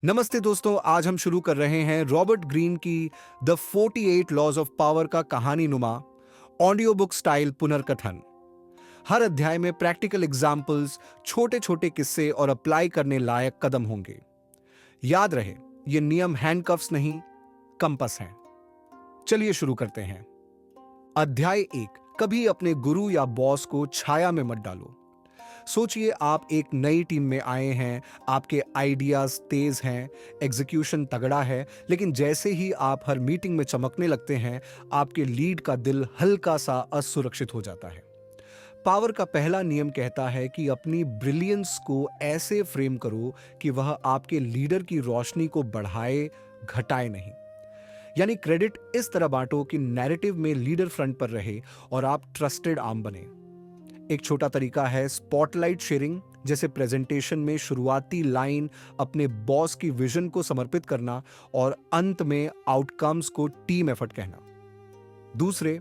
नमस्ते दोस्तों, आज हम शुरू कर रहे हैं रॉबर्ट ग्रीन की द 48 लॉज ऑफ पावर का कहानी नुमा ऑडियो बुक स्टाइल पुनर्कथन। हर अध्याय में प्रैक्टिकल एग्जाम्पल्स, छोटे छोटे किस्से और अप्लाई करने लायक कदम होंगे। याद रहे, ये नियम हैंडकफ्स नहीं, कंपस हैं। चलिए शुरू करते हैं। अध्याय 1। कभी अपने गुरु या बॉस को छाया में मत डालो। सोचिए, आप एक नई टीम में आए हैं, आपके आइडियाज तेज हैं, एग्जीक्यूशन तगड़ा है, लेकिन जैसे ही आप हर मीटिंग में चमकने लगते हैं, आपके लीड का दिल हल्का सा असुरक्षित हो जाता है। पावर का पहला नियम कहता है कि अपनी ब्रिलियंस को ऐसे फ्रेम करो कि वह आपके लीडर की रोशनी को बढ़ाए, घटाए नहीं। यानी क्रेडिट इस तरह बांटो कि नैरेटिव में लीडर फ्रंट पर रहे और आप ट्रस्टेड आर्म बने। एक छोटा तरीका है स्पॉटलाइट शेयरिंग, जैसे प्रेजेंटेशन में शुरुआती लाइन अपने बॉस की विजन को समर्पित करना और अंत में आउटकम्स को टीम एफर्ट कहना। दूसरे,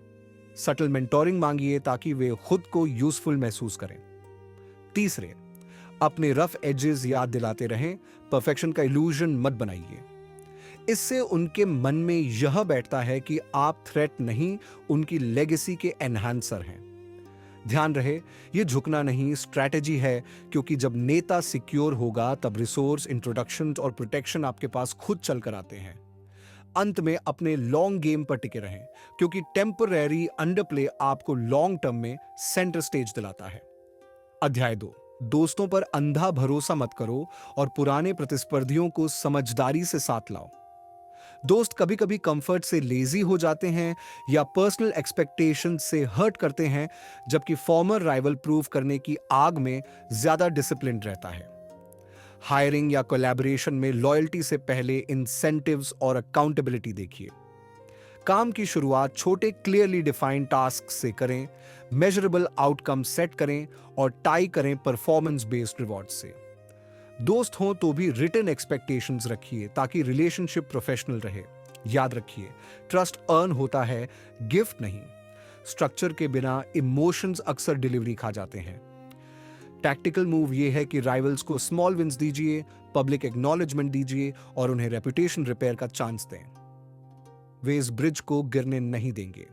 सटल मेंटोरिंग मांगिए ताकि वे खुद को यूजफुल महसूस करें। तीसरे, अपने रफ एजेस याद दिलाते रहें, परफेक्शन का इल्यूजन मत बनाइए। इससे उनके मन में यह बैठता है कि आप थ्रेट नहीं, उनकी लेगेसी के एनहांसर हैं। ध्यान रहे, यह झुकना नहीं, स्ट्रैटेजी है, क्योंकि जब नेता सिक्योर होगा तब रिसोर्स, इंट्रोडक्शन और प्रोटेक्शन आपके पास खुद चल कर आते हैं। अंत में अपने लॉन्ग गेम पर टिके रहें, क्योंकि टेम्पररी अंडरप्ले आपको लॉन्ग टर्म में सेंटर स्टेज दिलाता है। अध्याय 2। दोस्तों पर अंधा भरोसा मत करो और पुराने प्रतिस्पर्धियों को समझदारी से साथ लाओ। दोस्त कभी कभी कंफर्ट से लेजी हो जाते हैं या पर्सनल एक्सपेक्टेशन से हर्ट करते हैं, जबकि फॉर्मर राइवल प्रूव करने की आग में ज्यादा डिसिप्लिन रहता है। हायरिंग या कोलैबोरेशन में लॉयल्टी से पहले इंसेंटिव्स और अकाउंटेबिलिटी देखिए। काम की शुरुआत छोटे क्लियरली डिफाइंड टास्क से करें, मेजरेबल आउटकम सेट करें और टाई करें परफॉर्मेंस बेस्ड रिवॉर्ड से। दोस्त हों तो भी रिटन एक्सपेक्टेशंस रखिए ताकि रिलेशनशिप प्रोफेशनल रहे। याद रखिए, ट्रस्ट अर्न होता है, गिफ्ट नहीं। स्ट्रक्चर के बिना इमोशंस अक्सर डिलीवरी खा जाते हैं। टैक्टिकल मूव यह है कि राइवल्स को स्मॉल विंस दीजिए, पब्लिक एक्नॉलेजमेंट दीजिए और उन्हें रेपुटेशन रिपेयर का चांस दें। वे इस ब्रिज को गिरने नहीं देंगे,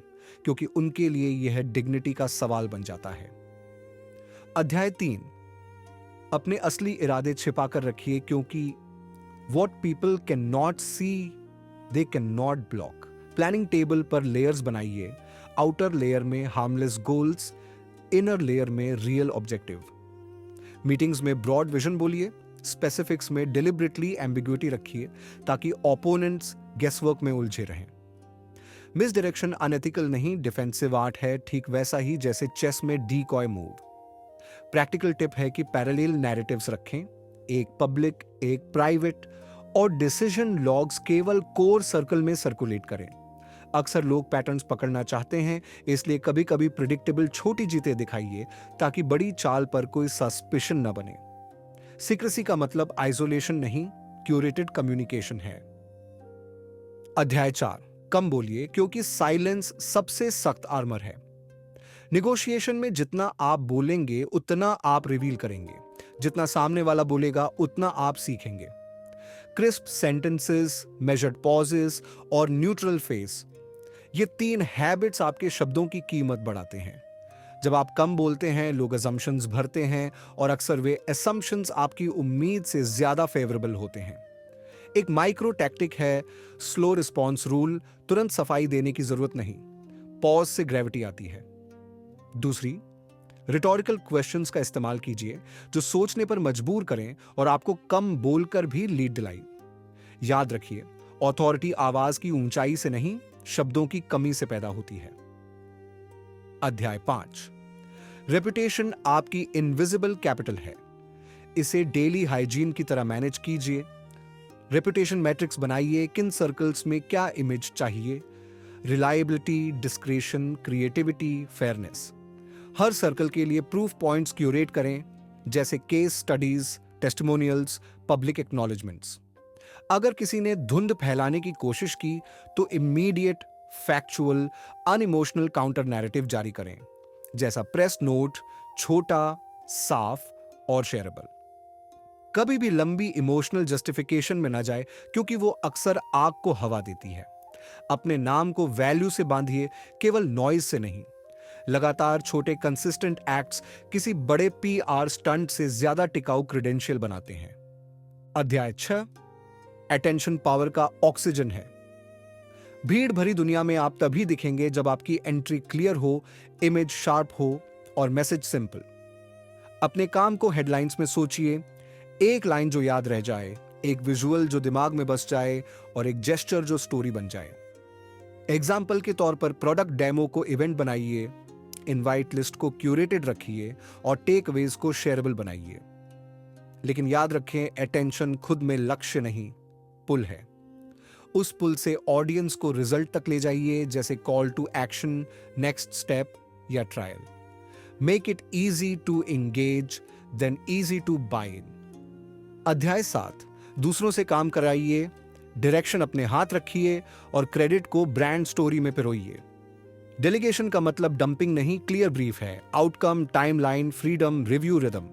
क्योंकि उनके लिए यह डिग्निटी का सवाल बन जाता है। अध्याय 3। अपने असली इरादे छिपा कर रखिए, क्योंकि what people can not see they can not block. Planning table पर लेयर्स बनाइए, आउटर लेयर में हार्मलेस गोल्स, इनर लेयर में रियल ऑब्जेक्टिव। मीटिंग्स में ब्रॉड विजन बोलिए, स्पेसिफिक्स में डिलिबरेटली एम्बिग्युइटी रखिए ताकि ओपोनेंट्स गेसवर्क में उलझे रहें। मिस डायरेक्शन अनएथिकल नहीं, डिफेंसिव आर्ट है, ठीक वैसा ही जैसे चेस में डीकॉय मूव। प्रैक्टिकल टिप है कि पैरेलल नैरेटिव्स रखें, एक पब्लिक, एक प्राइवेट, और डिसीजन लॉग्स केवल कोर सर्कल में सर्कुलेट करें। अक्सर लोग पैटर्न्स पकड़ना चाहते हैं, इसलिए कभी कभी प्रिडिक्टेबल छोटी जीतें दिखाइए ताकि बड़ी चाल पर कोई सस्पिशन न बने। सीक्रेसी का मतलब आइसोलेशन नहीं, क्यूरेटेड कम्युनिकेशन है। अध्याय 4। कम बोलिए, क्योंकि साइलेंस सबसे सख्त आर्मर है। निगोशिएशन में जितना आप बोलेंगे उतना आप रिवील करेंगे, जितना सामने वाला बोलेगा उतना आप सीखेंगे। क्रिस्प सेंटेंसेस, मेजर्ड पॉजेस और न्यूट्रल फेस, ये 3 हैबिट्स आपके शब्दों की कीमत बढ़ाते हैं। जब आप कम बोलते हैं, लोग असम्पशंस भरते हैं और अक्सर वे असम्पशंस आपकी उम्मीद से ज्यादा फेवरेबल होते हैं। एक माइक्रो टैक्टिक है स्लो रिस्पॉन्स रूल। तुरंत सफाई देने की जरूरत नहीं, पॉज से ग्रेविटी आती है। दूसरी, रिटोरिकल क्वेश्चंस का इस्तेमाल कीजिए जो सोचने पर मजबूर करें और आपको कम बोलकर भी लीड दिलाई। याद रखिए, ऑथोरिटी आवाज की ऊंचाई से नहीं, शब्दों की कमी से पैदा होती है। अध्याय 5। रेपुटेशन आपकी इनविजिबल कैपिटल है, इसे डेली हाइजीन की तरह मैनेज कीजिए। रेपुटेशन मैट्रिक्स बनाइए, किन सर्कल्स में क्या इमेज चाहिए, रिलायबिलिटी, डिस्क्रेशन, क्रिएटिविटी, फेयरनेस। हर सर्कल के लिए प्रूफ पॉइंट्स क्यूरेट करें, जैसे case studies, testimonials, public acknowledgements. अगर किसी ने धुंध फैलाने की कोशिश की तो immediate, factual, unemotional counter narrative जारी करें, जैसा प्रेस नोट, छोटा, साफ और शेयरेबल। कभी भी लंबी इमोशनल जस्टिफिकेशन में ना जाए, क्योंकि वो अक्सर आग को हवा देती है। अपने नाम को वैल्यू से बांधिए, केवल नॉइज से नहीं। लगातार छोटे कंसिस्टेंट एक्ट्स किसी बड़े पीआर स्टंट से ज्यादा टिकाऊ क्रेडेंशियल बनाते हैं। अध्याय 6, अटेंशन पावर का ऑक्सीजन है। भीड़ भरी दुनिया में आप तभी दिखेंगे जब आपकी एंट्री क्लियर हो, इमेज शार्प हो और मैसेज सिंपल। अपने काम को हेडलाइंस में सोचिए, एक लाइन जो याद रह जाए, एक विजुअल जो दिमाग में बस जाए और एक जेस्चर जो स्टोरी बन जाए। एग्जाम्पल के तौर पर प्रोडक्ट डेमो को इवेंट बनाइए, इनवाइट लिस्ट को क्यूरेटेड रखिए और टेक अवेज को शेयरेबल बनाइए। लेकिन याद रखें, अटेंशन खुद में लक्ष्य नहीं, पुल है। उस पुल से ऑडियंस को रिजल्ट तक ले जाइए, जैसे call to action, next step या trial. Make it easy to engage, then easy to buy in. अध्याय 7, दूसरों से काम कराइए, डायरेक्शन अपने हाथ रखिए और क्रेडिट को ब्रांड स्टोरी में पिरोइए। डेलीगेशन का मतलब डंपिंग नहीं, क्लियर ब्रीफ है। Outcome, timeline, freedom, review rhythm.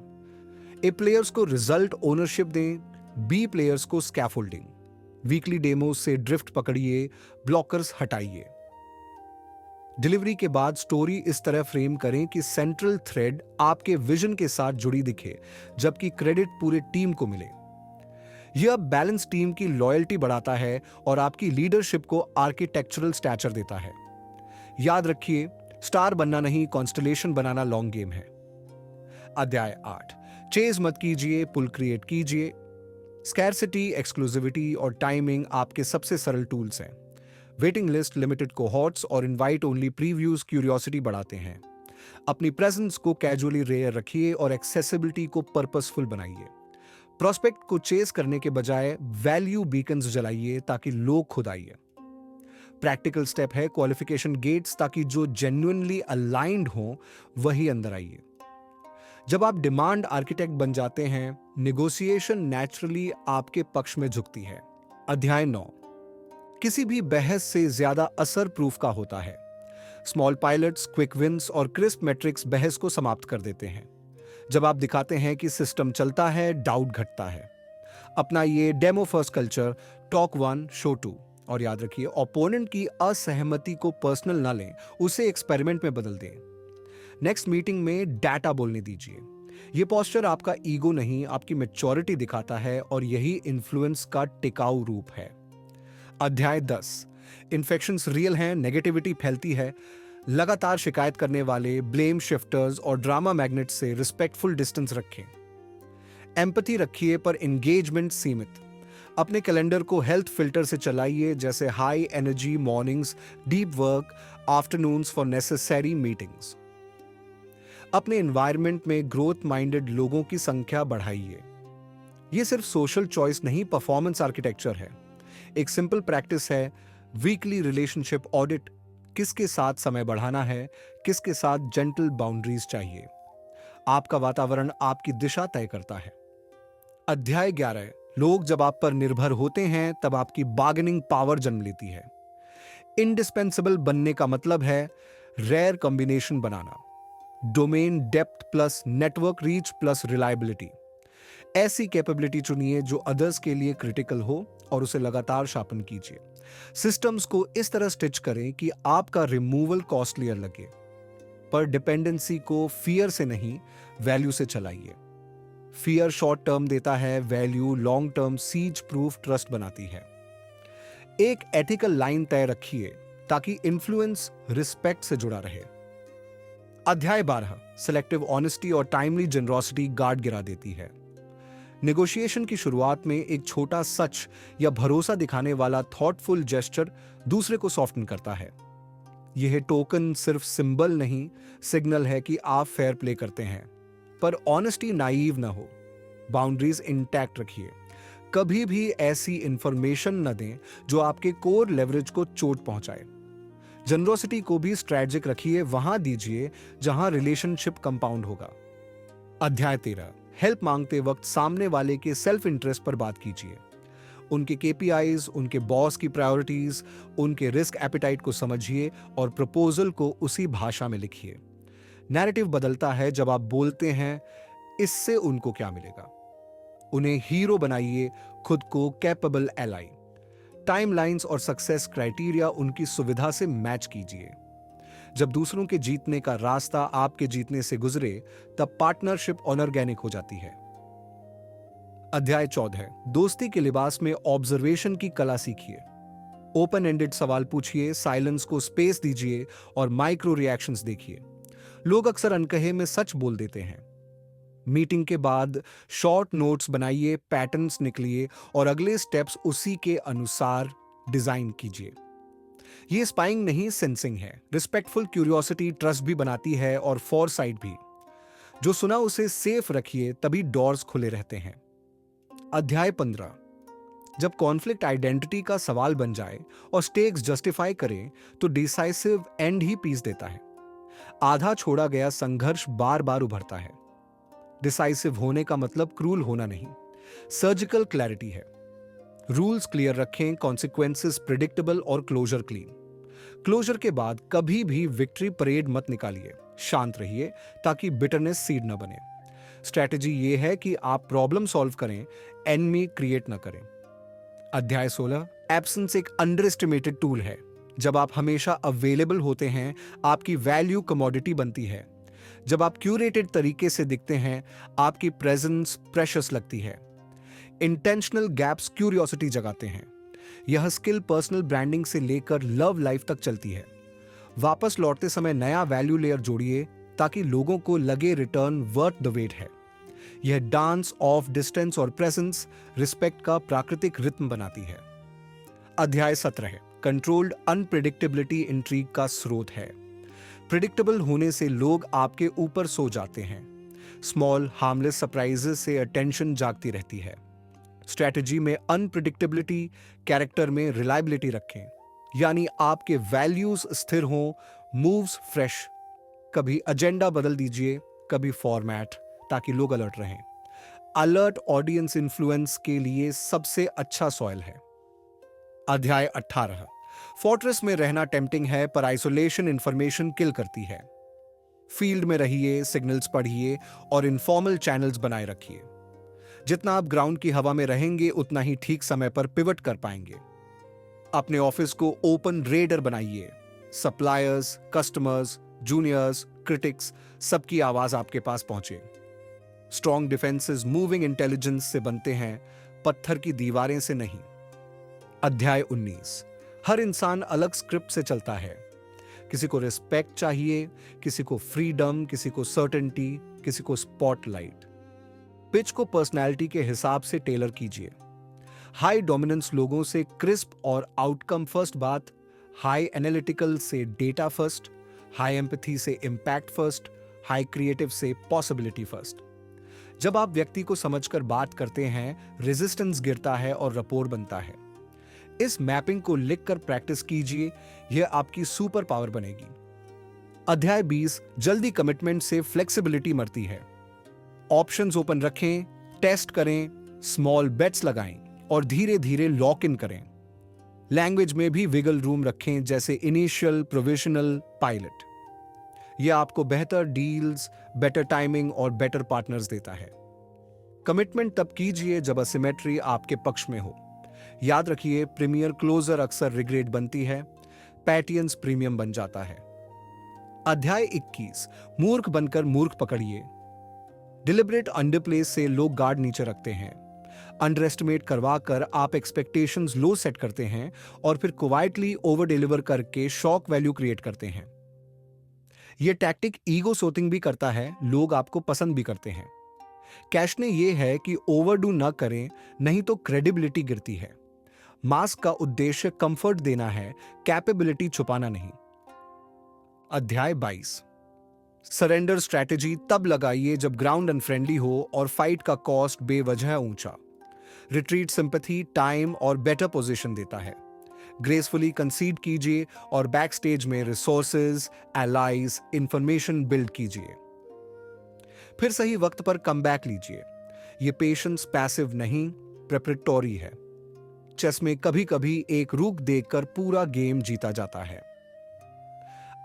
A players को रिजल्ट ओनरशिप दें, बी प्लेयर्स को स्कैफोल्डिंग। वीकली डेमो से ड्रिफ्ट पकड़िए, ब्लॉकर्स हटाइए। डिलीवरी के बाद स्टोरी इस तरह फ्रेम करें कि सेंट्रल थ्रेड आपके विजन के साथ जुड़ी दिखे, जबकि क्रेडिट पूरे टीम को मिले। यह बैलेंस टीम की लॉयल्टी बढ़ाता है और आपकी लीडरशिप को आर्किटेक्चरल स्टैचर देता है। याद रखिए, स्टार बनना नहीं, कॉन्स्टलेशन बनाना लॉन्ग गेम है। अध्याय 8, चेज मत कीजिए, पुल क्रिएट कीजिए। स्कैरसिटी, एक्सक्लूसिविटी और टाइमिंग आपके सबसे सरल टूल्स हैं। वेटिंग लिस्ट, लिमिटेड कोहॉर्ट्स और इनवाइट ओनली प्रीव्यूज क्यूरियोसिटी बढ़ाते हैं। अपनी प्रेजेंस को कैजुअली रेयर रखिए और एक्सेसिबिलिटी को पर्पसफुल बनाइए। प्रोस्पेक्ट को चेस करने के बजाय वैल्यू बीकन्स जलाइए ताकि लोग खुद आइए। प्रैक्टिकल स्टेप है क्वालिफिकेशन गेट्स, ताकि जो जेन्युइनली अलाइंड हो वही अंदर आइए। जब आप डिमांड आर्किटेक्ट बन जाते हैं, नेगोशिएशन नेचुरली आपके पक्ष में झुकती है। अध्याय 9, किसी भी बहस से ज्यादा असर प्रूफ का होता है। स्मॉल पायलट्स, क्विक विंस और क्रिस्प मैट्रिक्स बहस को समाप्त कर देते हैं। जब आप दिखाते हैं कि सिस्टम चलता है, डाउट घटता है। अपना ये demo first culture, talk 1 show 2। और याद रखिए, ओपोनेंट की असहमति को पर्सनल ना लें, उसे एक्सपेरिमेंट में बदल दें। नेक्स्ट मीटिंग में डाटा बोलने दीजिए। यह पोस्चर आपका ईगो नहीं, आपकी मैच्योरिटी दिखाता है और यही इन्फ्लुएंस का टिकाऊ रूप है। अध्याय 10, इन्फेक्शंस रियल हैं, नेगेटिविटी फैलती है। लगातार शिकायत करने वाले, ब्लेम शिफ्टर्स और ड्रामा मैग्नेट्स से रिस्पेक्टफुल डिस्टेंस रखें। एम्पैथी रखिए पर एंगेजमेंट सीमित। अपने कैलेंडर को हेल्थ फिल्टर से चलाइए, जैसे high energy mornings, deep work, afternoons for necessary meetings. अपने एनवायरनमेंट में ग्रोथ माइंडेड लोगों की संख्या बढ़ाइए। यह सिर्फ सोशल चॉइस नहीं, परफॉर्मेंस आर्किटेक्चर है। एक सिंपल प्रैक्टिस है, वीकली रिलेशनशिप ऑडिट। किसके साथ समय बढ़ाना है, किसके साथ जेंटल बाउंड्रीज चाहिए। आपका वातावरण आपकी दिशा तय करता है। अध्याय 11, लोग जब आप पर निर्भर होते हैं तब आपकी बार्गेनिंग पावर जन्म लेती है। इंडिस्पेंसिबल बनने का मतलब है रेयर कॉम्बिनेशन बनाना। Domain depth plus network reach plus reliability. ऐसी कैपेबिलिटी चुनिए जो अदर्स के लिए क्रिटिकल हो और उसे लगातार शार्पन कीजिए। सिस्टम्स को इस तरह स्टिच करें कि आपका रिमूवल कॉस्टलियर लगे, पर डिपेंडेंसी को फियर से नहीं, वैल्यू से चलाइए। फियर शॉर्ट टर्म देता है, वैल्यू लॉन्ग टर्म सीज प्रूफ ट्रस्ट बनाती है। एक एथिकल लाइन तय रखिए ताकि इन्फ्लुएंस रिस्पेक्ट से जुड़ा रहे। अध्याय 12, सेलेक्टिव ऑनेस्टी और टाइमली जेनरोसिटी गार्ड गिरा देती है। नेगोशिएशन की शुरुआत में एक छोटा सच या भरोसा दिखाने वाला थॉटफुल जेस्चर दूसरे को सॉफ्टन करता है। यह टोकन सिर्फ सिंबल नहीं, सिग्नल है कि आप फेयर प्ले करते हैं। पर ऑनेस्टी नाइव ना हो, बाउंड्रीज इंटैक्ट रखिए। कभी भी ऐसी इंफॉर्मेशन न दें जो आपके कोर लेवरेज को चोट पहुंचाए। जनरोसिटी को भी स्ट्रैटेजिक रखिए, वहां दीजिए जहां रिलेशनशिप कंपाउंड होगा। अध्याय 13, हेल्प मांगते वक्त सामने वाले के सेल्फ इंटरेस्ट पर बात कीजिए। उनके केपीआईज, उनके बॉस की प्रायोरिटीज, उनके रिस्क एपिटाइट को समझिए और प्रपोजल को उसी भाषा में लिखिए। नैरेटिव बदलता है जब आप बोलते हैं इससे उनको क्या मिलेगा। उन्हें हीरो बनाइए, खुद को कैपेबल एलाई। टाइमलाइंस और सक्सेस क्राइटेरिया उनकी सुविधा से मैच कीजिए। जब दूसरों के जीतने का रास्ता आपके जीतने से गुजरे, तब पार्टनरशिप ऑर्गेनिक हो जाती है। अध्याय 14, दोस्ती के लिबास में ऑब्जर्वेशन की कला सीखिए। ओपन एंडेड सवाल पूछिए, साइलेंस को स्पेस दीजिए और माइक्रो रिएक्शंस देखिए। लोग अक्सर अनकहे में सच बोल देते हैं। मीटिंग के बाद शॉर्ट नोट्स बनाइए, पैटर्न्स निकलिए और अगले स्टेप्स उसी के अनुसार डिजाइन कीजिए। ये स्पाइंग नहीं, सेंसिंग है। रिस्पेक्टफुल क्यूरियोसिटी ट्रस्ट भी बनाती है और फॉरसाइट भी। जो सुना उसे सेफ रखिए, तभी डोर्स खुले रहते हैं। अध्याय 15, जब कॉन्फ्लिक्ट आइडेंटिटी का सवाल बन जाए और स्टेक्स जस्टिफाई करें, तो डिसाइसिव एंड ही पीस देता है। आधा छोड़ा गया संघर्ष बार बार उभरता है। डिसाइसिव होने का मतलब क्रूल होना नहीं, सर्जिकल क्लैरिटी है। रूल्स क्लियर रखें, कॉन्सिक्वेंसेस प्रिडिक्टेबल और क्लोजर क्लीन। क्लोजर के बाद कभी भी विक्ट्री परेड मत निकालिए, शांत रहिए ताकि बिटरनेस सीड न बने। स्ट्रैटेजी ये है कि आप प्रॉब्लम सॉल्व करें, एनिमी क्रिएट न करें। अध्याय 16, एब्सेंस एक अंडर एस्टिमेटेड टूल है। जब आप हमेशा अवेलेबल होते हैं, आपकी वैल्यू कमोडिटी बनती है। जब आप क्यूरेटेड तरीके से दिखते हैं, आपकी प्रेजेंस प्रेशियस लगती है। इंटेंशनल गैप्स क्यूरियोसिटी जगाते हैं। यह स्किल पर्सनल ब्रांडिंग से लेकर लव लाइफ तक चलती है। वापस लौटते समय नया वैल्यू लेयर जोड़िए ताकि लोगों को लगे रिटर्न वर्थ द वेट है। यह डांस ऑफ डिस्टेंस और प्रेजेंस रिस्पेक्ट का प्राकृतिक रिथम बनाती है। अध्याय 17, कंट्रोल्ड अनप्रिडिक्टेबिलिटी इंट्रीग का स्रोत है। प्रिडिक्टेबल होने से लोग आपके ऊपर सो जाते हैं। स्मॉल हार्मलेस सरप्राइजेस से अटेंशन जागती रहती है। स्ट्रैटेजी में अनप्रिडिक्टेबिलिटी, कैरेक्टर में रिलायबिलिटी रखें, यानी आपके वैल्यूज स्थिर हों, मूव्स फ्रेश। कभी एजेंडा बदल दीजिए, कभी फॉर्मेट, ताकि लोग अलर्ट रहें। अलर्ट ऑडियंस इन्फ्लुएंस के लिए सबसे अच्छा सॉइल है। अध्याय 18, फोर्ट्रेस में रहना टेम्पटिंग है, पर आइसोलेशन इंफॉर्मेशन किल करती है। फील्ड में रहिए, सिग्नल्स पढ़िए और इनफॉर्मल चैनल्स बनाए रखिए। जितना आप ग्राउंड की हवा में रहेंगे, उतना ही ठीक समय पर पिवट कर पाएंगे। अपने ऑफिस को ओपन रेडर बनाइए। सप्लायर्स, कस्टमर्स, जूनियर्स, क्रिटिक्स, सबकी आवाज आपके पास पहुंचे। स्ट्रॉन्ग डिफेंसेस मूविंग इंटेलिजेंस से बनते हैं, पत्थर की दीवारें से नहीं। अध्याय 19, हर इंसान अलग स्क्रिप्ट से चलता है। किसी को रिस्पेक्ट चाहिए, किसी को फ्रीडम, किसी को सर्टेनिटी, किसी को स्पॉटलाइट। पिच को पर्सनैलिटी के हिसाब से टेलर कीजिए। हाई डोमिनेंस लोगों से क्रिस्प और आउटकम फर्स्ट बात, हाई एनालिटिकल से डेटा फर्स्ट, हाई एम्पैथी से इम्पैक्ट फर्स्ट, हाई क्रिएटिव से पॉसिबिलिटी फर्स्ट। जब आप व्यक्ति को समझकर बात करते हैं, रेजिस्टेंस गिरता है और रपोर बनता है। इस मैपिंग को लिखकर प्रैक्टिस कीजिए, यह आपकी सुपर पावर बनेगी। अध्याय 20, जल्दी कमिटमेंट से फ्लेक्सिबिलिटी मरती है। ऑप्शंस ओपन रखें, टेस्ट करें, स्मॉल बेट्स लगाएं और धीरे धीरे लॉक इन करें। लैंग्वेज में भी विगल रूम रखें, जैसे इनिशियल, प्रोविजनल, पायलट। यह आपको बेहतर डील्स, बेटर टाइमिंग और बेटर पार्टनर्स देता है। कमिटमेंट तब कीजिए जब असिमेट्री आपके पक्ष में हो। याद रखिए, प्रीमियर क्लोजर अक्सर रिग्रेट बनती है, पैटियंस प्रीमियम बन जाता है। अध्याय 21, मूर्ख बनकर मूर्ख पकड़िए। डिलिबरेट अंडरप्ले से लोग गार्ड नीचे रखते हैं। अंडर एस्टिमेट करवा कर आप एक्सपेक्टेशंस लो सेट करते हैं और फिर क्वाइटली ओवर डिलीवर करके शॉक वैल्यू क्रिएट करते हैं। यह टैक्टिक ईगो सोथिंग भी करता है, लोग आपको पसंद भी करते हैं। कैश ने यह है कि ओवरडू ना करें, नहीं तो क्रेडिबिलिटी गिरती है। मास्क का उद्देश्य कंफर्ट देना है, कैपेबिलिटी छुपाना नहीं। अध्याय 22, सरेंडर स्ट्रैटेजी तब लगाइए जब ग्राउंड अनफ्रेंडली हो और फाइट का कॉस्ट बेवजह ऊंचा। रिट्रीट सिंपैथी, टाइम और बेटर पोजीशन देता है। ग्रेसफुली कंसीड कीजिए और बैक स्टेज में रिसोर्सेज, एलाइज, इंफॉर्मेशन बिल्ड कीजिए। फिर सही वक्त पर कमबैक लीजिए। यह पेशेंस पैसिव नहीं, प्रेपरेटोरी है। चेस में कभी कभी एक रुक देखकर पूरा गेम जीता जाता है।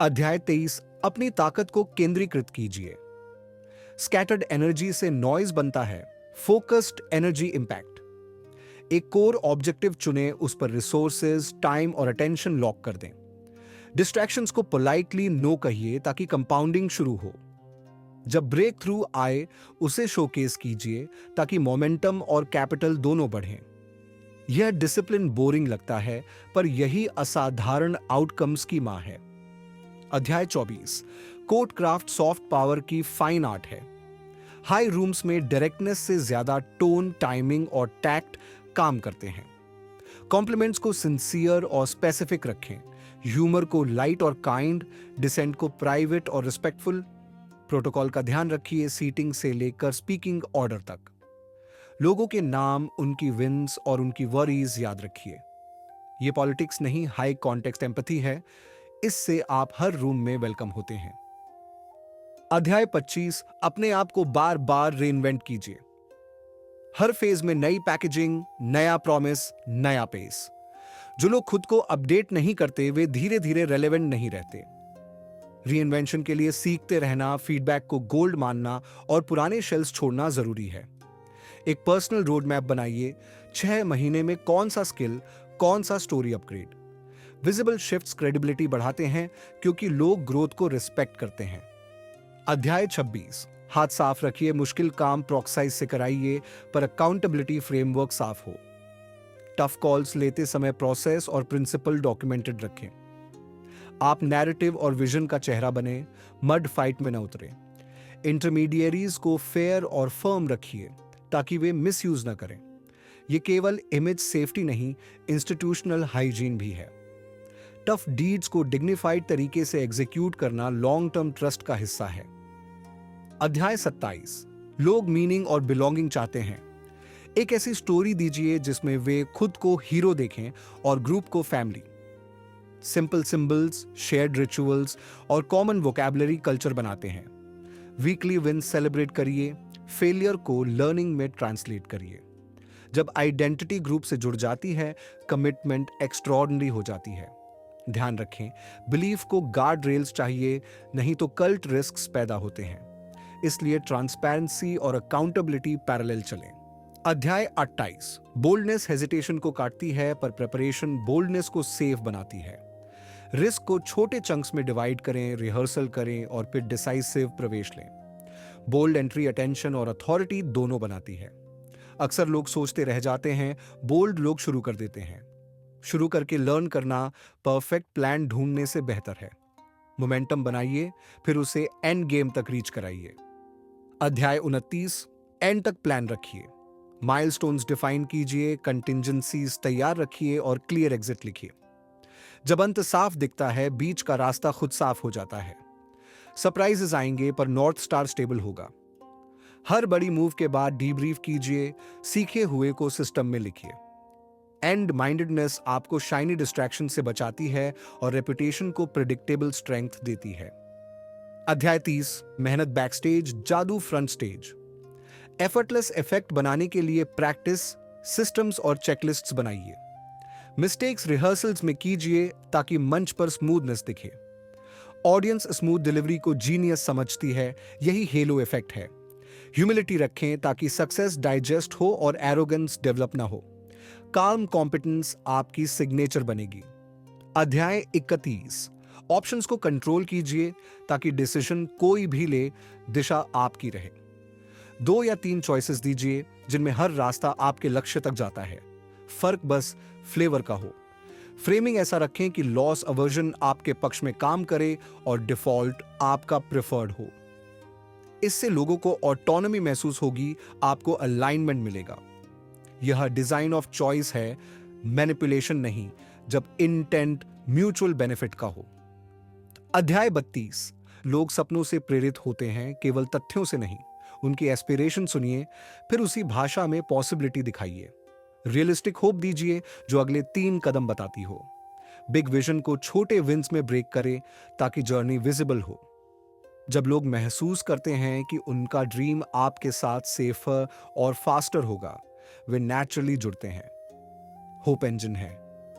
अध्याय 23, अपनी ताकत को केंद्रीकृत कीजिए। स्कैटर्ड एनर्जी से नॉइज बनता है, फोकस्ड एनर्जी इंपैक्ट। एक कोर ऑब्जेक्टिव चुने, उस पर रिसोर्सेज, टाइम और अटेंशन लॉक कर दें। डिस्ट्रैक्शंस को पोलाइटली नो कहिए ताकि कंपाउंडिंग शुरू हो। जब ब्रेक थ्रू आए उसे शोकेस कीजिए ताकि मोमेंटम और कैपिटल दोनों बढ़ें। यह डिसिप्लिन बोरिंग लगता है, पर यही असाधारण आउटकम्स की मां है। अध्याय 24, कोड क्राफ्ट सॉफ्ट पावर की फाइन आर्ट है। हाई रूम्स में डायरेक्टनेस से ज्यादा टोन, टाइमिंग और टैक्ट काम करते हैं। कॉम्प्लीमेंट्स को सिंसियर और स्पेसिफिक रखें। ह्यूमर को लाइट और काइंड, डिसेंट को प्राइवेट और रिस्पेक्टफुल। प्रोटोकॉल का ध्यान रखिए, सीटिंग से लेकर स्पीकिंग ऑर्डर तक। लोगों के नाम, उनकी विंस और उनकी वरीज याद रखिए। ये पॉलिटिक्स नहीं, हाई कॉन्टेक्स्ट एम्पैथी है। इससे आप हर रूम में वेलकम होते हैं। अध्याय 25, अपने आप को बार बार रीइन्वेंट कीजिए। हर फेज में नई पैकेजिंग, नया प्रॉमिस, नया पेस। जो लोग खुद को अपडेट नहीं करते वे धीरे धीरे रेलेवेंट नहीं रहते। रीइन्वेंशन के लिए सीखते रहना, फीडबैक को गोल्ड मानना और पुराने शेल्स छोड़ना जरूरी है। एक पर्सनल रोड मैप बनाइए। 6 महीने में कौन सा स्किल, कौन सा story upgrade. Visible shifts credibility बढ़ाते हैं क्योंकि लोग ग्रोथ को रिस्पेक्ट करते हैं। अध्याय 26, हाथ साफ रखिए। मुश्किल काम प्रॉक्साइज से कराइए, पर अकाउंटेबिलिटी फ्रेमवर्क साफ हो। टफ कॉल्स लेते समय प्रोसेस और प्रिंसिपल डॉक्यूमेंटेड रखें। आप नैरेटिव और विजन का चेहरा बने, मड फाइट में न उतरे। इंटरमीडियरीज को फेयर और फर्म रखिए ताकि वे मिसयूज न करें। यह केवल इमेज सेफ्टी नहीं, इंस्टीट्यूशनल हाइजीन भी है। टफ डीड्स को डिग्निफाइड तरीके से एग्जीक्यूट करना लॉन्ग टर्म ट्रस्ट का हिस्सा है। अध्याय 27, लोग मीनिंग और बिलोंगिंग चाहते हैं। एक ऐसी स्टोरी दीजिए जिसमें वे खुद को हीरो देखें और ग्रुप को family. Simple symbols, shared rituals और कॉमन वोकैबुलरी कल्चर बनाते हैं। वीकली विन सेलिब्रेट करिए, फेलियर को लर्निंग में ट्रांसलेट करिए। जब आइडेंटिटी ग्रुप से जुड़ जाती है, कमिटमेंट एक्स्ट्रॉर्डिनरी हो जाती है। ध्यान रखें, बिलीफ को गार्ड रेल्स चाहिए, नहीं तो कल्ट रिस्क्स पैदा होते हैं। इसलिए ट्रांसपेरेंसी और अकाउंटेबिलिटी पैरेलल चलें। अध्याय 28, बोल्डनेस हेजिटेशन को काटती है, पर प्रिपरेशन बोल्डनेस को सेफ बनाती है। रिस्क को छोटे चंक्स में डिवाइड करें, रिहर्सल करें और फिर डिसाइसिव प्रवेश लें। बोल्ड एंट्री अटेंशन और अथॉरिटी दोनों बनाती है। अक्सर लोग सोचते रह जाते हैं, बोल्ड लोग शुरू कर देते हैं। शुरू करके लर्न करना परफेक्ट प्लान ढूंढने से बेहतर है। मोमेंटम बनाइए, फिर उसे एंड गेम तक रीच कराइए। अध्याय 29, एंड तक प्लान रखिए। माइलस्टोन्स डिफाइन कीजिए, कंटिंजेंसीज तैयार रखिए और क्लियर एग्जिट लिखिए। जब अंत साफ दिखता है, बीच का रास्ता खुद साफ हो जाता है। सरप्राइजेस आएंगे, पर नॉर्थ स्टार स्टेबल होगा। हर बड़ी मूव के बाद डीब्रीफ कीजिए, सीखे हुए को सिस्टम में लिखिए। एंड माइंडेडनेस आपको शाइनी डिस्ट्रैक्शन से बचाती है और रेपुटेशन को प्रिडिक्टेबल स्ट्रेंथ देती है। अध्याय 30, मेहनत बैकस्टेज, जादू फ्रंट स्टेज। एफर्टलेस इफेक्ट बनाने के लिए प्रैक्टिस, सिस्टम्स और चेकलिस्ट्स बनाइए। मिस्टेक्स रिहर्सल्स में कीजिए ताकि मंच पर स्मूथनेस दिखे। ऑडियंस स्मूथ डिलीवरी को जीनियस समझती है, यही हेलो इफेक्ट है। ह्यूमिलिटी रखें ताकि सक्सेस डाइजेस्ट हो और एरोगेंस डेवलप ना हो। काम कॉम्पिटेंस आपकी सिग्नेचर बनेगी। अध्याय 31, ऑप्शंस को कंट्रोल कीजिए ताकि डिसीजन कोई भी ले, दिशा आपकी रहे। 2 या 3 चॉइसेस दीजिए जिनमें हर रास्ता आपके लक्ष्य तक जाता है। फर्क बस फ्लेवर का हो। फ्रेमिंग ऐसा रखें कि लॉस अवर्जन आपके पक्ष में काम करे और डिफॉल्ट आपका प्रेफर्ड हो। इससे लोगों को ऑटोनॉमी महसूस होगी, आपको अलाइनमेंट मिलेगा। यह डिजाइन ऑफ चॉइस है, मैनिपुलेशन नहीं, जब इंटेंट म्यूचुअल बेनिफिट का हो। अध्याय 32, लोग सपनों से प्रेरित होते हैं, केवल तथ्यों से नहीं। उनकी एस्पिरेशन सुनिए, फिर उसी भाषा में पॉसिबिलिटी दिखाइए। रियलिस्टिक होप दीजिए जो अगले 3 कदम बताती हो। बिग विजन को छोटे विंस में ब्रेक करे ताकि जर्नी विजिबल हो। जब लोग महसूस करते हैं कि उनका ड्रीम आपके साथ सेफर और फास्टर होगा, वे नेचुरली जुड़ते हैं। होप इंजन है,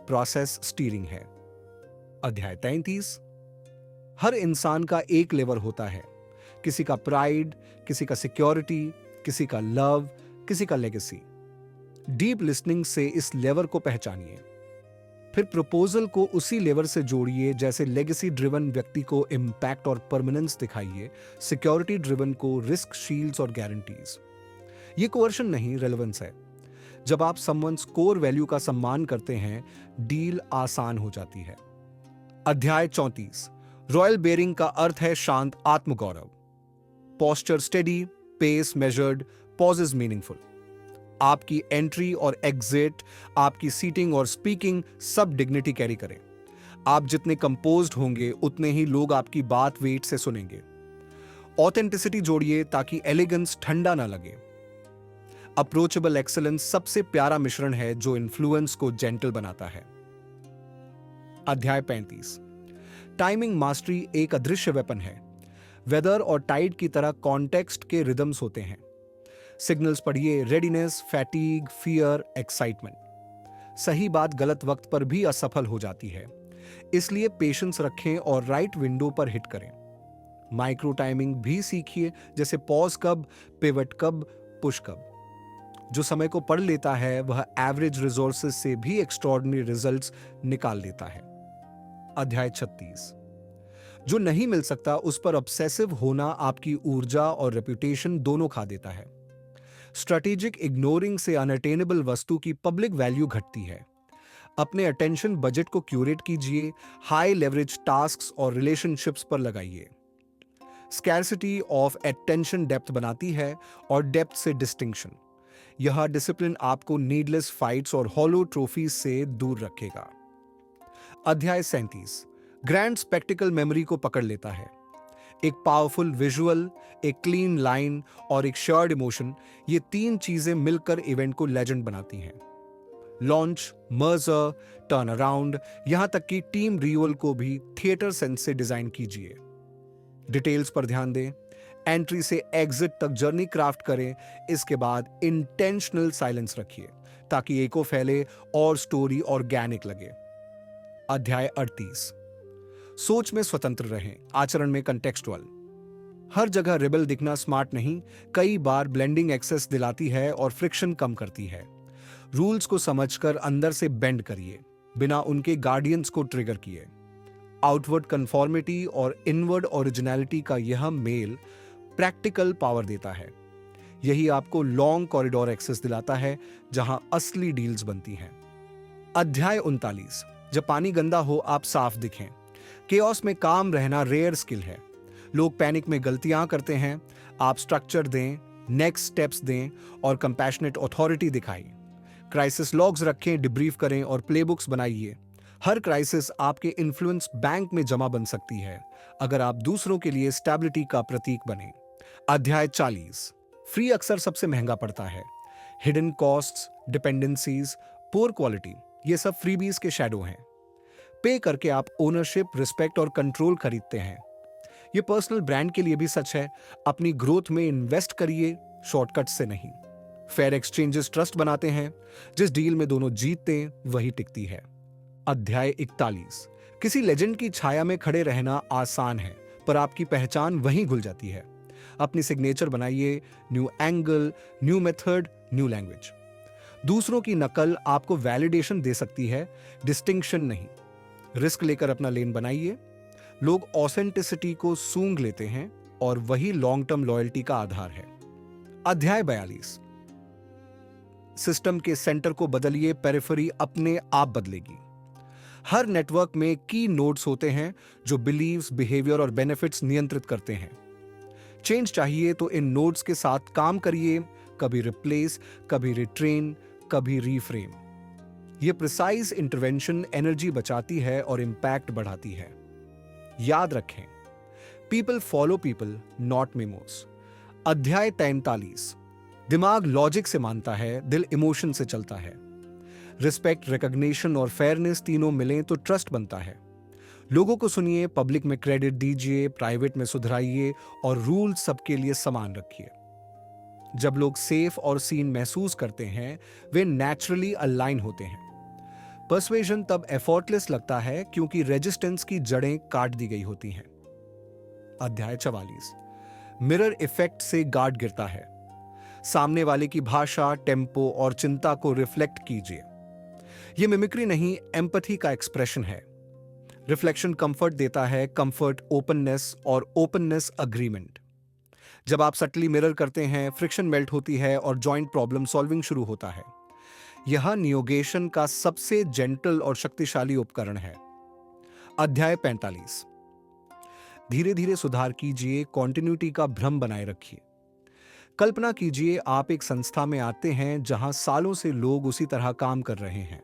प्रोसेस स्टीयरिंग है। अध्याय 33, हर इंसान का एक लेवर होता है। किसी का प्राइड, किसी का सिक्योरिटी, किसी का लव, किसी का लेगेसी। डीप लिसनिंग से इस लेवर को पहचानिए। फिर प्रपोजल को उसी लेवर से जोड़िए, जैसे लेगेसी ड्रिवन व्यक्ति को इम्पैक्ट और परमानेंस दिखाइए, सिक्योरिटी ड्रिवन को रिस्क, शील्ड्स और गारंटीज। ये कोवर्शन नहीं, रेलेवेंस है। जब आप समवंस कोर वैल्यू का सम्मान करते हैं, डील आसान हो जाती है। अध्याय 34। रॉयल बेरिंग का अर्थ है शांत आत्मगौरव। Posture steady, pace measured, pauses meaningful. आपकी एंट्री और एग्जिट, आपकी सीटिंग और स्पीकिंग सब डिग्निटी कैरी करें। आप जितने कंपोज्ड होंगे उतने ही लोग आपकी बात वेट से सुनेंगे। ऑथेंटिसिटी जोड़िए ताकि एलिगेंस ठंडा ना लगे। अप्रोचेबल एक्सेलेंस सबसे प्यारा मिश्रण है जो इन्फ्लुएंस को जेंटल बनाता है। अध्याय 35। टाइमिंग मास्टरी एक अदृश्य वेपन है। वेदर और टाइड की तरह कॉन्टेक्स्ट के रिदम्स होते हैं। सिग्नल्स पढ़िए, रेडीनेस, फैटीग, फियर, एक्साइटमेंट। सही बात गलत वक्त पर भी असफल हो जाती है, इसलिए पेशेंस रखें और राइट विंडो पर हिट करें। माइक्रो टाइमिंग भी सीखिए, जैसे पॉज कब, पिवट कब, पुश कब। जो समय को पढ़ लेता है वह एवरेज रिसोर्सेज से भी एक्स्ट्रॉर्डिनरी रिजल्ट्स निकाल लेता है। अध्याय 36। जो नहीं मिल सकता उस पर ऑब्सेसिव होना आपकी ऊर्जा और रेपुटेशन दोनों खा देता है। स्ट्रेटेजिक इग्नोरिंग से अनअटेनेबल वस्तु की पब्लिक वैल्यू घटती है। अपने अटेंशन बजट को क्यूरेट कीजिए, हाई लेवरेज टास्क्स और रिलेशनशिप्स पर लगाइए। स्कैर्सिटी ऑफ अटेंशन डेप्थ बनाती है और डेप्थ से डिस्टिंक्शन। यह डिसिप्लिन आपको नीडलेस फाइट्स और हॉलो ट्रॉफीज से दूर रखेगा। अध्याय 37। ग्रैंड स्पेक्टिकल मेमोरी को पकड़ लेता है। एक पावरफुल विजुअल, एक क्लीन लाइन और एक शेयर्ड इमोशन, ये तीन चीजें मिलकर इवेंट को लेजेंड बनाती हैं। लॉन्च, मर्जर, टर्न अराउंड, यहां तक कि टीम रियूअल को भी थिएटर सेंस से डिजाइन कीजिए। डिटेल्स पर ध्यान दें, एंट्री से एग्जिट तक जर्नी क्राफ्ट करें। इसके बाद इंटेंशनल साइलेंस रखिए ताकि एको फैले और स्टोरी ऑर्गेनिक लगे। अध्याय 38। सोच में स्वतंत्र रहें, आचरण में कंटेक्सचुअल। हर जगह रिबल दिखना स्मार्ट नहीं, कई बार ब्लेंडिंग एक्सेस दिलाती है और फ्रिक्शन कम करती है। रूल्स को समझकर अंदर से बेंड करिए, बिना उनके गार्डियंस को ट्रिगर किए। आउटवर्ड कंफॉर्मिटी और इनवर्ड ओरिजिनलिटी का यह मेल प्रैक्टिकल पावर देता है। यही आपको लॉन्ग कॉरिडोर एक्सेस दिलाता है, जहां असली डील्स बनती हैं। अध्याय 39। जब पानी गंदा हो आप साफ दिखें। केओस में काम रहना रेयर स्किल है। लोग पैनिक में गलतियां करते हैं। आप स्ट्रक्चर दें, नेक्स्ट स्टेप्स दें और कंपैशनेट अथॉरिटी दिखाइए। क्राइसिस लॉग्स रखें, डिब्रीफ करें और प्लेबुक्स बनाइए। हर क्राइसिस आपके इन्फ्लुएंस बैंक में जमा बन सकती है अगर आप दूसरों के लिए स्टेबिलिटी का प्रतीक बने। अध्याय 40। फ्री अक्सर सबसे महंगा पड़ता है। Hidden costs, dependencies, poor quality, ये सब फ्रीबीज के शैडो हैं। पे करके आप ओनरशिप, रिस्पेक्ट और कंट्रोल खरीदते हैं। ये पर्सनल ब्रांड के लिए भी सच है। अपनी ग्रोथ में इन्वेस्ट करिए, शॉर्टकट से नहीं। फेयर एक्सचेंजेस ट्रस्ट बनाते हैं। जिस डील में दोनों जीतते हैं वही टिकती है। अध्याय 41। किसी लेजेंड की छाया में खड़े रहना आसान है, पर आपकी पहचान वहीं घुल जाती है। अपनी सिग्नेचर बनाइए, new angle, new method, new language. दूसरों की नकल आपको वैलिडेशन दे सकती है, डिस्टिंक्शन नहीं। रिस्क लेकर अपना लेन बनाइए। लोग ऑथेंटिसिटी को सूंघ लेते हैं और वही लॉन्ग टर्म लॉयल्टी का आधार है। अध्याय 42। सिस्टम के सेंटर को बदलिए, पेरिफेरी अपने आप बदलेगी। हर नेटवर्क में की नोड्स होते हैं जो बिलीव्स, बिहेवियर और बेनिफिट्स नियंत्रित करते हैं। चेंज चाहिए तो इन नोड्स के साथ काम करिए, कभी रिप्लेस, कभी रिट्रेन, कभी रीफ्रेम। यह प्रिसाइज इंटरवेंशन एनर्जी बचाती है और इंपैक्ट बढ़ाती है। याद रखें, people follow people, not memos. अध्याय 43। दिमाग लॉजिक से मानता है, दिल इमोशन से चलता है। रिस्पेक्ट, रिकॉग्निशन और फेयरनेस तीनों मिलें तो ट्रस्ट बनता है। लोगों को सुनिए, पब्लिक में क्रेडिट दीजिए, प्राइवेट में सुधराइए और रूल सबके लिए समान रखिए। जब लोग सेफ और सीन महसूस करते हैं, वे नेचुरली अलाइन होते हैं। पर्सुएजन तब एफर्टलेस लगता है क्योंकि रेजिस्टेंस की जड़ें काट दी गई होती हैं। अध्याय 44। मिरर इफेक्ट से गार्ड गिरता है। सामने वाले की भाषा, टेम्पो और चिंता को रिफ्लेक्ट कीजिए। ये मिमिक्री नहीं, एम्पैथी का एक्सप्रेशन है। रिफ्लेक्शन कंफर्ट देता है, कंफर्ट ओपननेस और ओपननेस अग्रीमेंट। जब आप सटली मिरर करते हैं, फ्रिक्शन मेल्ट होती है और जॉइंट प्रॉब्लम सॉल्विंग शुरू होता है। यह नियोगेशन का सबसे जेंटल और शक्तिशाली उपकरण है। अध्याय 45। धीरे धीरे सुधार कीजिए, कॉन्टिन्यूटी का भ्रम बनाए रखिए। कल्पना कीजिए आप एक संस्था में आते हैं जहां सालों से लोग उसी तरह काम कर रहे हैं।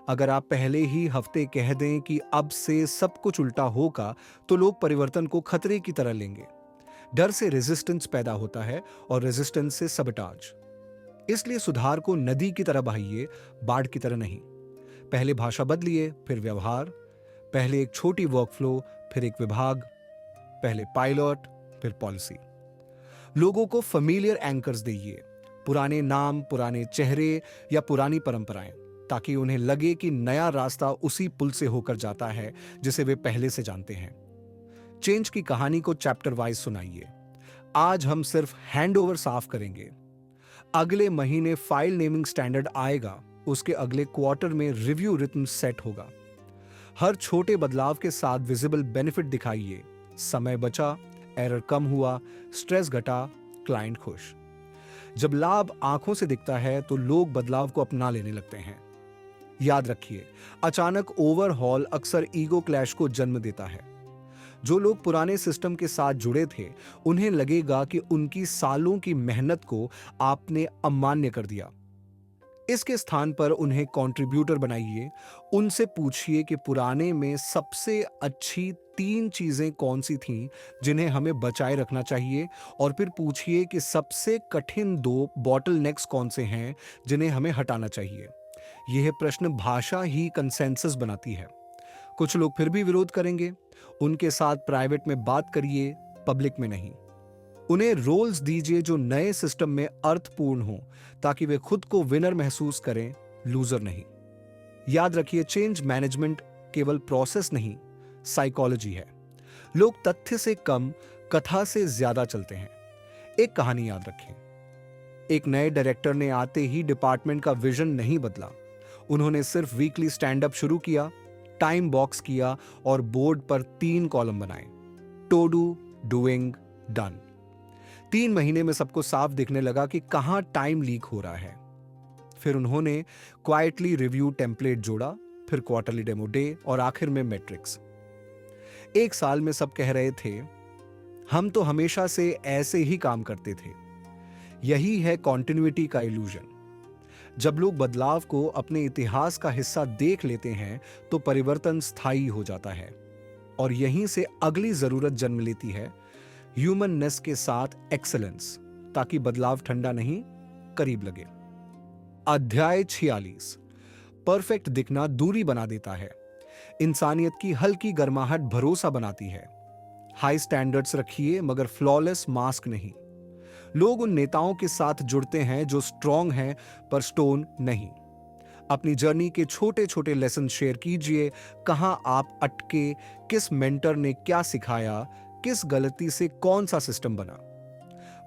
अगर आप पहले ही हफ्ते कह दें कि अब से सब कुछ उल्टा होगा, तो लोग परिवर्तन को खतरे की तरह लेंगे। डर से रेजिस्टेंस पैदा होता है और रेजिस्टेंस से सबटाज। इसलिए सुधार को नदी की तरह बहाइए, बाढ़ की तरह नहीं। पहले भाषा बदलिए, फिर व्यवहार। पहले एक छोटी वर्कफ्लो, फिर एक विभाग। पहले पायलट, फिर पॉलिसी। लोगों को फेमिलियर एंकर्स दीजिए, पुराने नाम, पुराने चेहरे या पुरानी परंपराएं, ताकि उन्हें लगे कि नया रास्ता उसी पुल से होकर जाता है जिसे वे पहले से जानते हैं। चेंज की कहानी को चैप्टर वाइज सुनाइए। आज हम सिर्फ हैंडओवर साफ करेंगे। अगले महीने फाइल नेमिंग स्टैंडर्ड आएगा, उसके अगले क्वार्टर में रिव्यू रिथम सेट होगा। हर छोटे बदलाव के साथ विजिबल बेनिफिट दिखाइए। समय बचा, एरर कम हुआ, स्ट्रेस घटा, क्लाइंट खुश। जब लाभ आंखों से दिखता है तो लोग बदलाव को अपना लेने लगते हैं। याद रखिए, अचानक ओवरहॉल अक्सर ईगो क्लैश को जन्म देता है। जो लोग पुराने सिस्टम के साथ जुड़े थे, उन्हें लगेगा कि उनकी सालों की मेहनत को आपने अमान्य कर दिया। इसके स्थान पर उन्हें कंट्रीब्यूटर बनाइए। उनसे पूछिए कि पुराने में सबसे अच्छी 3 चीजें कौन सी थीं जिन्हें हमें बचाए रखना चाहिए, और फिर पूछिए कि सबसे कठिन 2 बॉटलनेक्स कौन से हैं जिन्हें हमें हटाना चाहिए। यह प्रश्न भाषा ही कंसेंसस बनाती है। कुछ लोग फिर भी विरोध करेंगे। उनके साथ प्राइवेट में बात करिए, पब्लिक में नहीं। उन्हें रोल्स दीजिए जो नए सिस्टम में अर्थपूर्ण हो, ताकि वे खुद को विनर महसूस करें, लूजर नहीं। याद रखिए, चेंज मैनेजमेंट केवल प्रोसेस नहीं, साइकोलॉजी है। लोग तथ्य से कम, कथा से ज्यादा चलते हैं। एक कहानी याद रखें। एक नए डायरेक्टर ने आते ही डिपार्टमेंट का विजन नहीं बदला। उन्होंने सिर्फ वीकली स्टैंड अप शुरू किया, टाइम बॉक्स किया और बोर्ड पर 3 कॉलम बनाए। To do, doing, done. 3 महीने में सबको साफ दिखने लगा कि कहां टाइम लीक हो रहा है। फिर उन्होंने क्वाइटली रिव्यू टेम्पलेट जोड़ा, फिर क्वार्टरली डेमो डे और आखिर में मैट्रिक्स। 1 साल में सब कह रहे थे, हम तो हमेशा से ऐसे ही काम करते थे। यही है कॉन्टिन्यूटी का इल्यूजन। जब लोग बदलाव को अपने इतिहास का हिस्सा देख लेते हैं, तो परिवर्तन स्थायी हो जाता है। और यहीं से अगली जरूरत जन्म लेती है, ह्यूमननेस के साथ एक्सेलेंस, ताकि बदलाव ठंडा नहीं, करीब लगे। अध्याय 46। परफेक्ट दिखना दूरी बना देता है। इंसानियत की हल्की गर्माहट भरोसा बनाती है। हाई स्टैंडर्ड्स रखिए, मगर फ्लॉलेस मास्क नहीं। लोग उन नेताओं के साथ जुड़ते हैं जो स्ट्रॉन्ग हैं पर स्टोन नहीं। अपनी जर्नी के छोटे छोटे लेसन शेयर कीजिए। कहां आप अटके, किस मेंटर ने क्या सिखाया, किस गलती से कौन सा सिस्टम बना।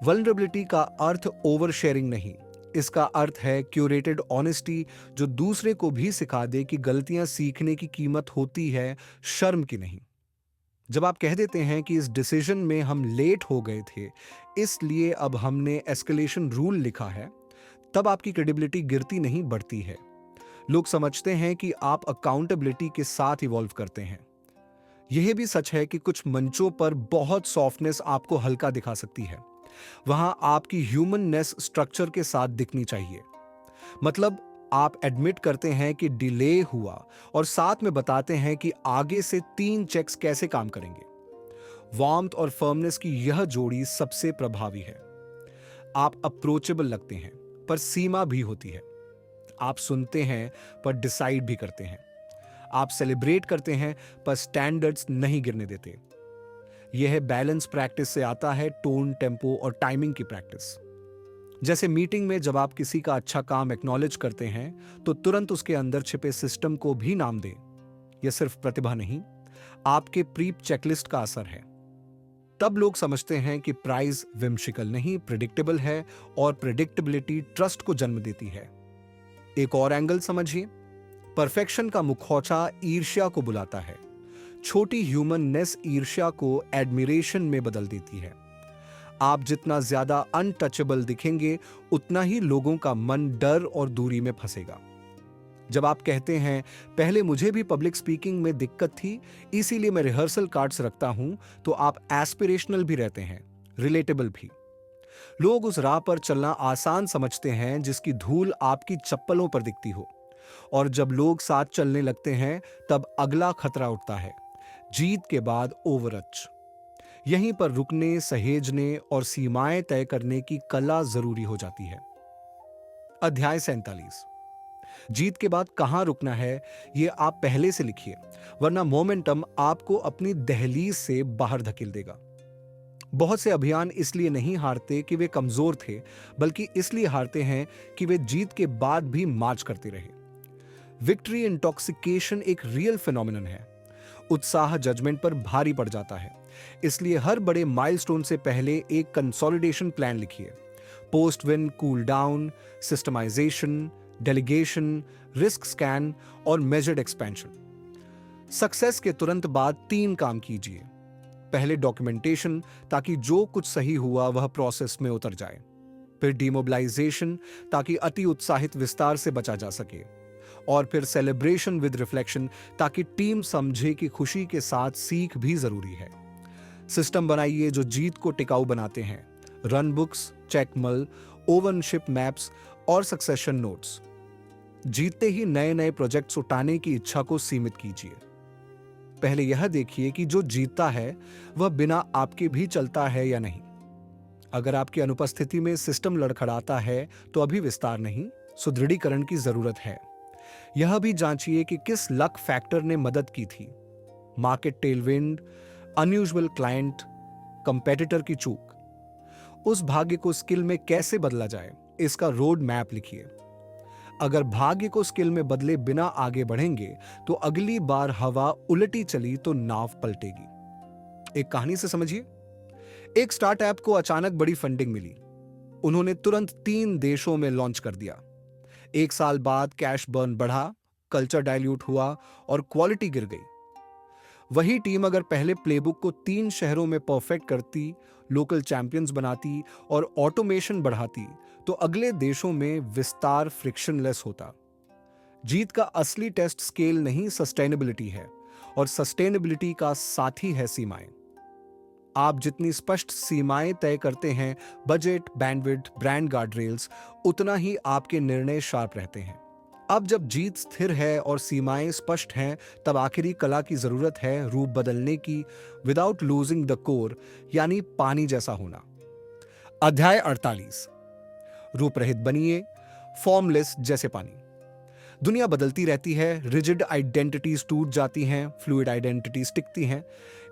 वल्नरेबिलिटी का अर्थ ओवर शेयरिंग नहीं, इसका अर्थ है क्यूरेटेड ऑनेस्टी, जो दूसरे को भी सिखा दे कि गलतियां सीखने की कीमत होती है, शर्म की नहीं। जब आप कह देते हैं कि इस डिसीजन में हम लेट हो गए थे, इसलिए अब हमने एस्केलेशन रूल लिखा है, तब आपकी क्रेडिबिलिटी गिरती नहीं, बढ़ती है। लोग समझते हैं कि आप अकाउंटेबिलिटी के साथ इवॉल्व करते हैं। यह भी सच है कि कुछ मंचों पर बहुत सॉफ्टनेस आपको हल्का दिखा सकती है। वहां आपकी ह्यूमननेस स्ट्रक्चर के साथ दिखनी चाहिए। मतलब, आप एडमिट करते हैं कि डिले हुआ और साथ में बताते हैं कि आगे से 3 चेक्स कैसे काम करेंगे। वार्मथ और फर्मनेस की यह जोड़ी सबसे प्रभावी है। आप अप्रोचेबल लगते हैं, पर सीमा भी होती है। आप सुनते हैं पर डिसाइड भी करते हैं। आप सेलिब्रेट करते हैं पर स्टैंडर्ड्स नहीं गिरने देते। यह बैलेंस प्रैक्टिस से आता है, टोन, टेम्पो और टाइमिंग की प्रैक्टिस। जैसे मीटिंग में जब आप किसी का अच्छा काम एक्नॉलेज करते हैं, तो तुरंत उसके अंदर छिपे सिस्टम को भी नाम दें। यह सिर्फ प्रतिभा नहीं, आपके प्रीप चेकलिस्ट का असर है। तब लोग समझते हैं कि प्राइस विम्शिकल नहीं, प्रिडिक्टेबल है, और प्रिडिक्टेबिलिटी ट्रस्ट को जन्म देती है। एक और एंगल समझिए, परफेक्शन का मुखौटा ईर्ष्या को बुलाता है। छोटी ह्यूमननेस ईर्ष्या को एडमिरेशन में बदल देती है। आप जितना ज्यादा अनटचेबल दिखेंगे, उतना ही लोगों का मन डर और दूरी में फंसेगा। जब आप कहते हैं पहले मुझे भी पब्लिक स्पीकिंग में दिक्कत थी, इसीलिए मैं रिहर्सल कार्ड्स रखता हूं, तो आप एस्पिरेशनल भी रहते हैं, रिलेटेबल भी। लोग उस राह पर चलना आसान समझते हैं जिसकी धूल आपकी चप्पलों पर दिखती हो। और जब लोग साथ चलने लगते हैं, तब अगला खतरा उठता है, जीत के बाद ओवरच। यहीं पर रुकने, सहेजने और सीमाएं तय करने की कला जरूरी हो जाती है। अध्याय 47। जीत के बाद कहां रुकना है, ये आप पहले से लिखिए, वरना मोमेंटम आपको अपनी दहलीज से बाहर धकेल देगा। बहुत से अभियान इसलिए नहीं हारते कि वे कमजोर थे, बल्कि इसलिए हारते हैं कि वे जीत के बाद भी मार्च करते रहे। विक्ट्री इंटॉक्सिकेशन एक रियल फिनोमिनन है। उत्साह जजमेंट पर भारी पड़ जाता है। इसलिए हर बड़े माइलस्टोन से पहले एक कंसोलिडेशन प्लान लिखिए। Post win cool down, systemisation, delegation, risk scan और मेजर्ड एक्सपेंशन। सक्सेस के तुरंत बाद 3 काम कीजिए। पहले डॉक्यूमेंटेशन, ताकि जो कुछ सही हुआ वह प्रोसेस में उतर जाए। फिर डिमोबिलाइजेशन, ताकि अति उत्साहित विस्तार से बचा जा सके। और फिर सेलिब्रेशन विद रिफ्लेक्शन, ताकि टीम समझे कि खुशी के साथ सीख भी जरूरी है। सिस्टम बनाइए जो जीत को टिकाऊ बनाते हैं। रन बुक्स, चेकमल, ओवनशिप मैप्स और सक्सेशन नोट्स। जीतते ही नए नए प्रोजेक्ट्स उठाने की इच्छा को सीमित कीजिए। पहले यह देखिए कि जो जीतता है वह बिना आपके भी चलता है या नहीं। अगर आपकी अनुपस्थिति में सिस्टम लड़खड़ाता है, तो अभी विस्तार नहीं, सुदृढ़ीकरण की जरूरत है। यह भी जांचिए कि किस लक फैक्टर ने मदद की थी। Market Tailwind, unusual client, competitor की चूक। उस भाग्य को स्किल में कैसे बदला जाए, इसका रोड मैप लिखिए। अगर भाग्य को स्किल में बदले बिना आगे बढ़ेंगे, तो अगली बार हवा उलटी चली तो नाव पलटेगी। एक कहानी से समझिए। एक स्टार्टअप को अचानक बड़ी फंडिंग मिली। उन्होंने तुरंत 3 देशों में लॉन्च कर दिया। 1 साल बाद कैश बर्न बढ़ा, कल्चर डाइल्यूट हुआ और क्वालिटी गिर गई। वही टीम अगर पहले प्लेबुक को 3 शहरों में परफेक्ट करती, लोकल चैंपियंस बनाती और ऑटोमेशन बढ़ाती, तो अगले देशों में विस्तार फ्रिक्शनलेस होता। जीत का असली टेस्ट स्केल नहीं, सस्टेनेबिलिटी है, और सस्टेनेबिलिटी का साथी है सीमाएं। आप जितनी स्पष्ट सीमाएं तय करते हैं, बजट, बैंडविड्थ, ब्रांड गार्डरेल्स, उतना ही आपके निर्णय शार्प रहते हैं। अब जब जीत स्थिर है और सीमाएं स्पष्ट हैं, तब आखिरी कला की जरूरत है रूप बदलने की, विदाउट लूजिंग द कोर, यानी पानी जैसा होना। अध्याय 48। रूप रहित बनिए, फॉर्मलेस जैसे पानी। दुनिया बदलती रहती है, रिजिड आइडेंटिटीज टूट जाती हैं, फ्लूइड आइडेंटिटीज टिकती हैं।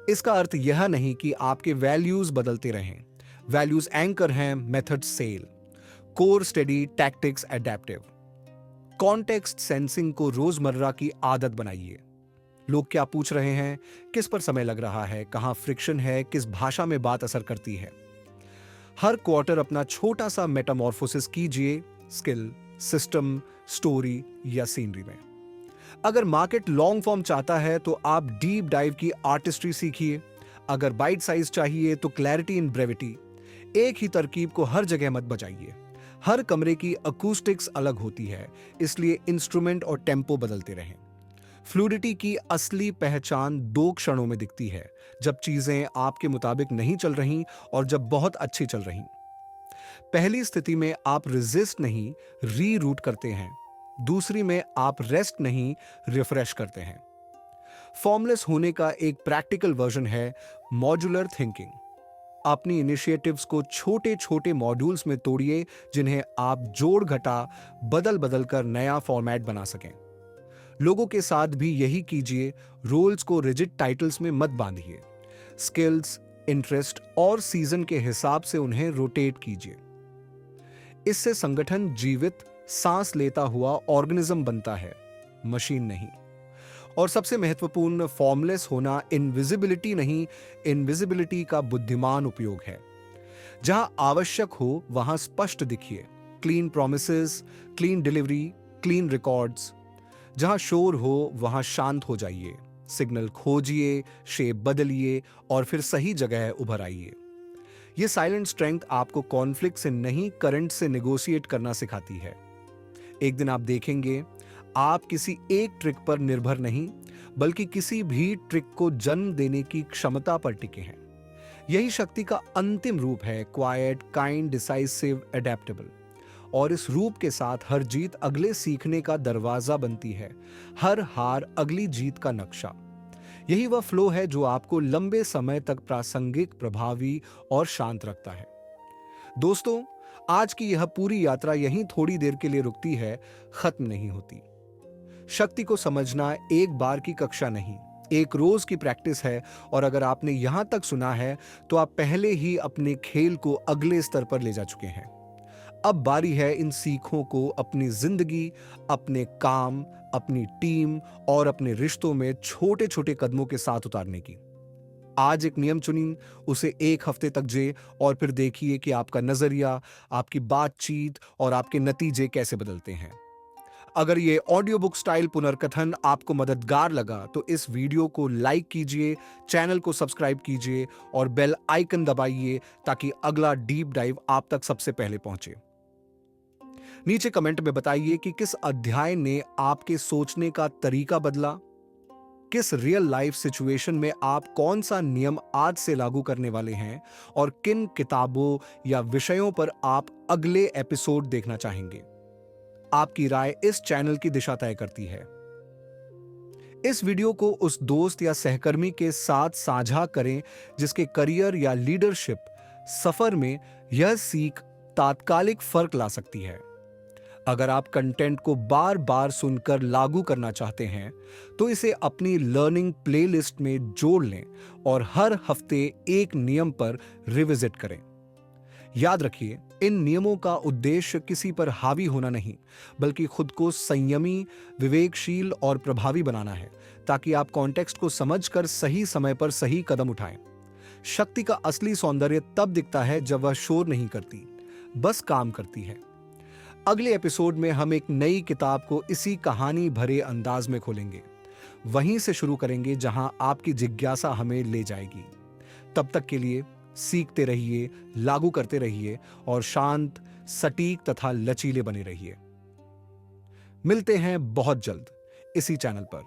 इसका अर्थ यह नहीं कि आपके वैल्यूज बदलते रहें। वैल्यूज एंकर हैं, method sail. Core steady, tactics adaptive. Context sensing को रोजमर्रा की आदत बनाइए। लोग क्या पूछ रहे हैं, किस पर समय लग रहा है, कहां फ्रिक्शन है, किस भाषा में बात असर करती है। हर क्वार्टर अपना छोटा सा मेटामॉर्फोसिस कीजिए, स्किल, सिस्टम, स्टोरी या सीनरी में। अगर मार्केट लॉन्ग फॉर्म चाहता है, तो आप डीप डाइव की आर्टिस्ट्री सीखिए। अगर बाइट साइज चाहिए, तो क्लैरिटी इन ब्रेविटी। एक ही तरकीब को हर जगह मत बजाइए। हर कमरे की अकूस्टिक्स अलग होती है, इसलिए इंस्ट्रूमेंट और टेम्पो बदलते रहें। फ्लूइडिटी की असली पहचान 2 क्षणों में दिखती है, जब चीजें आपके मुताबिक नहीं चल रही और जब बहुत अच्छी चल रही। पहली स्थिति में आप रेजिस्ट नहीं, रीरूट करते हैं। दूसरी में आप रेस्ट नहीं, रिफ्रेश करते हैं। फॉर्मलेस होने का एक प्रैक्टिकल वर्जन है मॉड्यूलर थिंकिंग। अपनी इनिशिएटिव्स को छोटे छोटे मॉड्यूल्स में तोड़िए, जिन्हें आप जोड़ घटा बदल बदल कर नया फॉर्मेट बना सकें। लोगों के साथ भी यही कीजिए। रोल्स को रिजिड टाइटल्स में मत बांधिए। स्किल्स, इंटरेस्ट और सीजन के हिसाब से उन्हें रोटेट कीजिए। इससे संगठन जीवित, सांस लेता हुआ ऑर्गेनिज्म बनता है, मशीन नहीं। और सबसे महत्वपूर्ण, फॉर्मलेस होना इनविजिबिलिटी नहीं, इनविजिबिलिटी का बुद्धिमान उपयोग है। जहां आवश्यक हो वहां स्पष्ट दिखिए। Clean promises, clean delivery, clean records. जहां शोर हो वहां शांत हो जाइए, सिग्नल खोजिए, शेप बदलिए और फिर सही जगह उभर आइए। ये साइलेंट स्ट्रेंथ आपको कॉन्फ्लिक्ट से नहीं, करंट से नेगोशिएट करना सिखाती है। एक दिन आप देखेंगे, आप किसी एक ट्रिक पर निर्भर नहीं, बल्कि किसी भी ट्रिक को जन्म देने की क्षमता पर टिके हैं। यही शक्ति का अंतिम रूप है, क्वाइट, काइंड, डिसाइसिव, एडेप्टेबल। और इस रूप के साथ हर जीत अगले सीखने का दरवाजा बनती है, हर हार अगली जीत का नक्शा। यही वह फ्लो है जो आपको लंबे समय तक प्रासंगिक, प्रभावी और शांत रखता है। दोस्तों, आज की यह पूरी यात्रा यहीं थोड़ी देर के लिए रुकती है, खत्म नहीं होती। शक्ति को समझना एक बार की कक्षा नहीं, एक रोज की प्रैक्टिस है। और अगर आपने यहां तक सुना है तो आप पहले ही अपने खेल को अगले स्तर पर ले जा चुके हैं। अब बारी है इन सीखों को अपनी जिंदगी, अपने काम, अपनी टीम और अपने रिश्तों में छोटे छोटे कदमों के साथ उतारने की। आज एक नियम चुनिए, उसे एक हफ्ते तक जिए और फिर देखिए कि आपका नजरिया, आपकी बातचीत और आपके नतीजे कैसे बदलते हैं। अगर ये ऑडियो बुक स्टाइल पुनर्कथन आपको मददगार लगा तो इस वीडियो को लाइक कीजिए, चैनल को सब्सक्राइब कीजिए और बेल आइकन दबाइए ताकि अगला डीप डाइव आप तक सबसे पहले पहुंचे। नीचे कमेंट में बताइए कि किस अध्याय ने आपके सोचने का तरीका बदला, किस रियल लाइफ सिचुएशन में आप कौन सा नियम आज से लागू करने वाले हैं और किन किताबों या विषयों पर आप अगले एपिसोड देखना चाहेंगे। आपकी राय इस चैनल की दिशा तय करती है। इस वीडियो को उस दोस्त या सहकर्मी के साथ साझा करें जिसके करियर या लीडरशिप सफर में यह सीख तात्कालिक फर्क ला सकती है। अगर आप कंटेंट को बार बार सुनकर लागू करना चाहते हैं तो इसे अपनी लर्निंग प्लेलिस्ट में जोड़ लें और हर हफ्ते एक नियम पर रिविजिट करें। याद रखिए, इन नियमों का उद्देश्य किसी पर हावी होना नहीं, बल्कि खुद को संयमी, विवेकशील और प्रभावी बनाना है, ताकि आप कॉन्टेक्स्ट को समझकर सही समय पर सही कदम उठाएं। शक्ति का असली सौंदर्य तब दिखता है जब वह शोर नहीं करती, बस काम करती है। अगले एपिसोड में हम एक नई किताब को इसी कहानी भरे अंदाज में खोलेंगे। वहीं से शुरू करेंगे जहां आपकी जिज्ञासा हमें ले जाएगी। तब तक के लिए सीखते रहिए, लागू करते रहिए और शांत, सटीक तथा लचीले बने रहिए। मिलते हैं बहुत जल्द इसी चैनल पर।